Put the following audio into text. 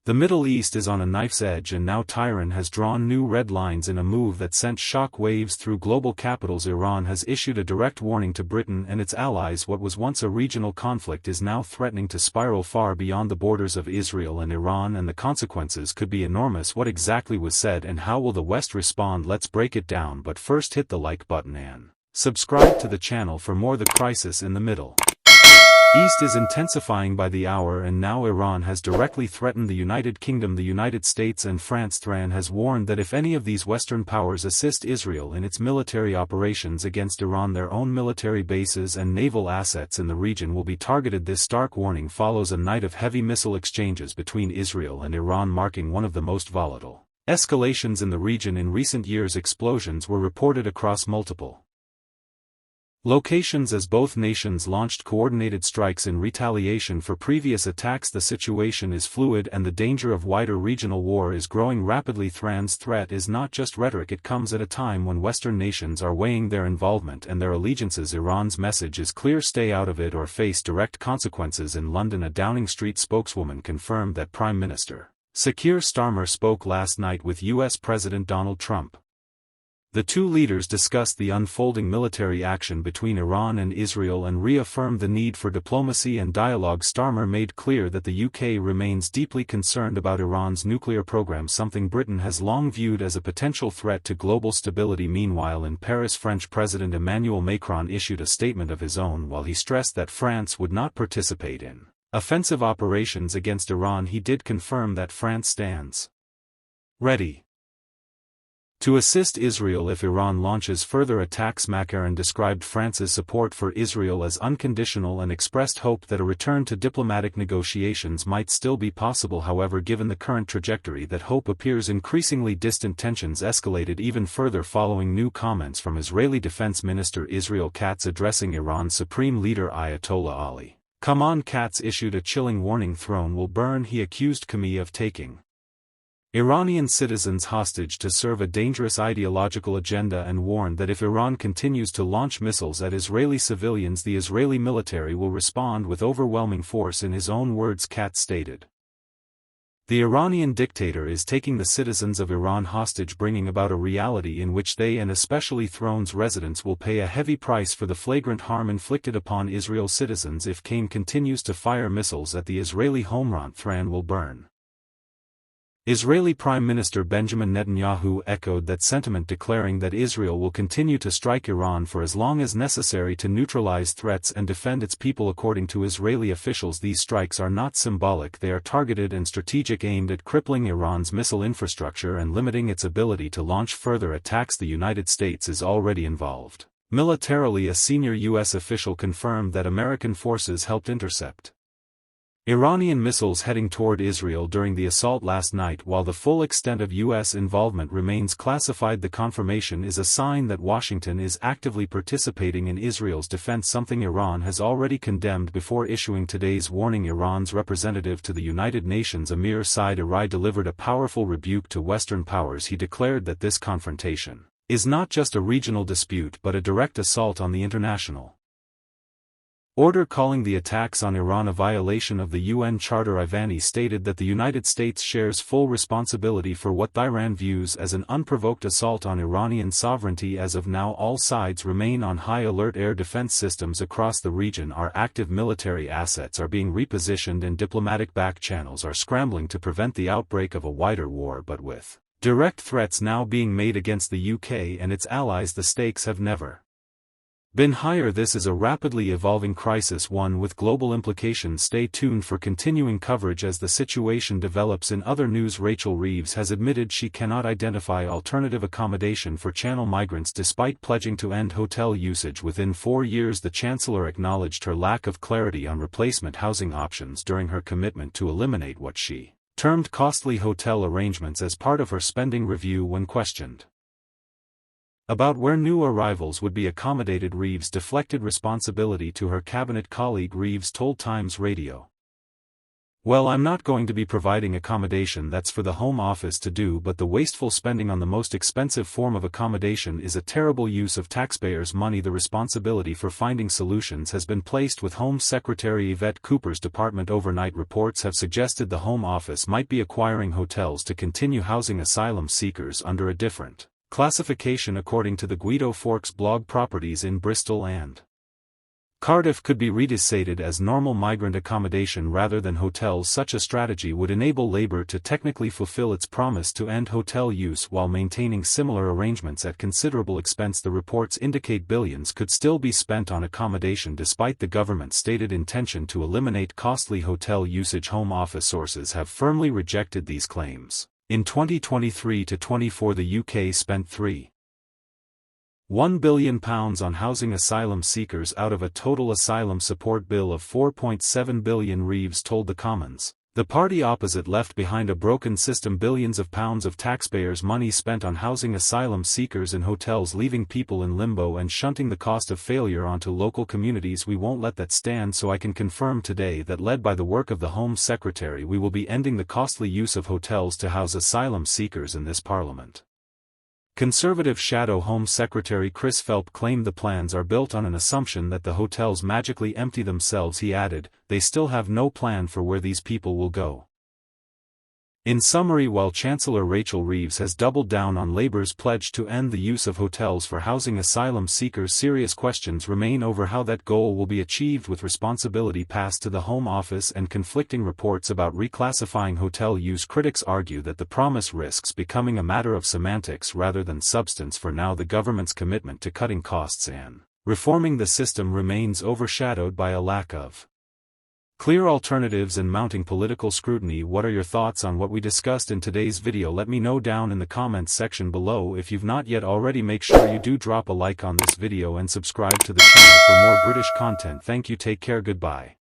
The Middle East is on a knife's edge, and now Tehran has drawn new red lines in a move that sent shock waves through global capitals. Iran has issued a direct warning to Britain and its allies. What was once a regional conflict is now threatening to spiral far beyond the borders of Israel and Iran, and the consequences could be enormous. What exactly was said and how will the West respond? Let's break it down, but first hit the like button and subscribe to the channel for more. The crisis in the Middle East is intensifying by the hour, and now Iran has directly threatened the United Kingdom, the United States and France. Tehran has warned that if any of these Western powers assist Israel in its military operations against Iran, their own military bases and naval assets in the region will be targeted. This stark warning follows a night of heavy missile exchanges between Israel and Iran, marking one of the most volatile escalations in the region in recent years. Explosions were reported across multiple locations as both nations launched coordinated strikes in retaliation for previous attacks. The situation is fluid and the danger of wider regional war is growing rapidly. Tehran's threat is not just rhetoric, it comes at a time when Western nations are weighing their involvement and their allegiances. Iran's message is clear: stay out of it or face direct consequences. In London, a Downing Street spokeswoman confirmed that Prime Minister Keir Starmer spoke last night with U.S. President Donald Trump. The two leaders discussed the unfolding military action between Iran and Israel and reaffirmed the need for diplomacy and dialogue. Starmer made clear that the UK remains deeply concerned about Iran's nuclear program, something Britain has long viewed as a potential threat to global stability. Meanwhile, in Paris, French President Emmanuel Macron issued a statement of his own. While he stressed that France would not participate in offensive operations against Iran, he did confirm that France stands ready to assist Israel if Iran launches further attacks. Macron described France's support for Israel as unconditional and expressed hope that a return to diplomatic negotiations might still be possible. However, given the current trajectory, that hope appears increasingly distant. Tensions escalated even further following new comments from Israeli Defense Minister Israel Katz addressing Iran's Supreme Leader Ayatollah Ali Khamenei. Katz issued a chilling warning: throne will burn. He accused Khamenei of taking Iranian citizens hostage to serve a dangerous ideological agenda and warned that if Iran continues to launch missiles at Israeli civilians, the Israeli military will respond with overwhelming force. In his own words, Katz stated, "The Iranian dictator is taking the citizens of Iran hostage, bringing about a reality in which they, and especially throne's residents, will pay a heavy price for the flagrant harm inflicted upon Israel's citizens. If Khamenei continues to fire missiles at the Israeli homeland, Tehran will burn." Israeli Prime Minister Benjamin Netanyahu echoed that sentiment, declaring that Israel will continue to strike Iran for as long as necessary to neutralize threats and defend its people. According to Israeli officials, these strikes are not symbolic, they are targeted and strategic, aimed at crippling Iran's missile infrastructure and limiting its ability to launch further attacks. The United States is already involved militarily. A senior U.S. official confirmed that American forces helped intercept Iranian missiles heading toward Israel during the assault last night. While the full extent of U.S. involvement remains classified, the confirmation is a sign that Washington is actively participating in Israel's defense, something Iran has already condemned before issuing today's warning. Iran's representative to the United Nations, Amir Said Irai, delivered a powerful rebuke to Western powers. He declared that this confrontation is not just a regional dispute but a direct assault on the international order, calling the attacks on Iran a violation of the UN Charter. Ivani stated that the United States shares full responsibility for what Iran views as an unprovoked assault on Iranian sovereignty. As of now, all sides remain on high alert. Air defense systems across the region are active, military assets are being repositioned, and diplomatic back channels are scrambling to prevent the outbreak of a wider war. But with direct threats now being made against the UK and its allies, the stakes have never been higher. This is a rapidly evolving crisis, one with global implications. Stay tuned for continuing coverage as the situation develops. In other news, Rachel Reeves has admitted she cannot identify alternative accommodation for Channel migrants despite pledging to end hotel usage within 4 years. The Chancellor acknowledged her lack of clarity on replacement housing options during her commitment to eliminate what she termed costly hotel arrangements as part of her spending review. When questioned about where new arrivals would be accommodated, Reeves deflected responsibility to her cabinet colleague. Reeves told Times Radio, Well, I'm not going to be providing accommodation, that's for the Home Office to do, but the wasteful spending on the most expensive form of accommodation is a terrible use of taxpayers' money. The responsibility for finding solutions has been placed with Home Secretary Yvette Cooper's department. Overnight reports have suggested the Home Office might be acquiring hotels to continue housing asylum seekers under a different classification. According to the Guido Forks blog, properties in Bristol and Cardiff could be redesignated as normal migrant accommodation rather than hotels. Such a strategy would enable Labour to technically fulfil its promise to end hotel use while maintaining similar arrangements at considerable expense. The reports indicate billions could still be spent on accommodation despite the government's stated intention to eliminate costly hotel usage. Home Office sources have firmly rejected these claims. In 2023 to 24, the UK spent £1 billion on housing asylum seekers out of a total asylum support bill of £4.7 billion, Reeves told the Commons. The party opposite left behind a broken system. Billions of pounds of taxpayers' money spent on housing asylum seekers in hotels, leaving people in limbo and shunting the cost of failure onto local communities. We won't let that stand, so I can confirm today that, led by the work of the Home Secretary, we will be ending the costly use of hotels to house asylum seekers in this Parliament. Conservative Shadow Home Secretary Chris Phelps claimed the plans are built on an assumption that the hotels magically empty themselves. He added, "They still have no plan for where these people will go." In summary, while Chancellor Rachel Reeves has doubled down on Labour's pledge to end the use of hotels for housing asylum seekers, serious questions remain over how that goal will be achieved, with responsibility passed to the Home Office and conflicting reports about reclassifying hotel use. Critics argue that the promise risks becoming a matter of semantics rather than substance. For now, the government's commitment to cutting costs and reforming the system remains overshadowed by a lack of clear alternatives and mounting political scrutiny. What are your thoughts on what we discussed in today's video? Let me know down in the comments section below. If you've not yet already, make sure you do drop a like on this video and subscribe to the channel for more British content. Thank you, take care, goodbye.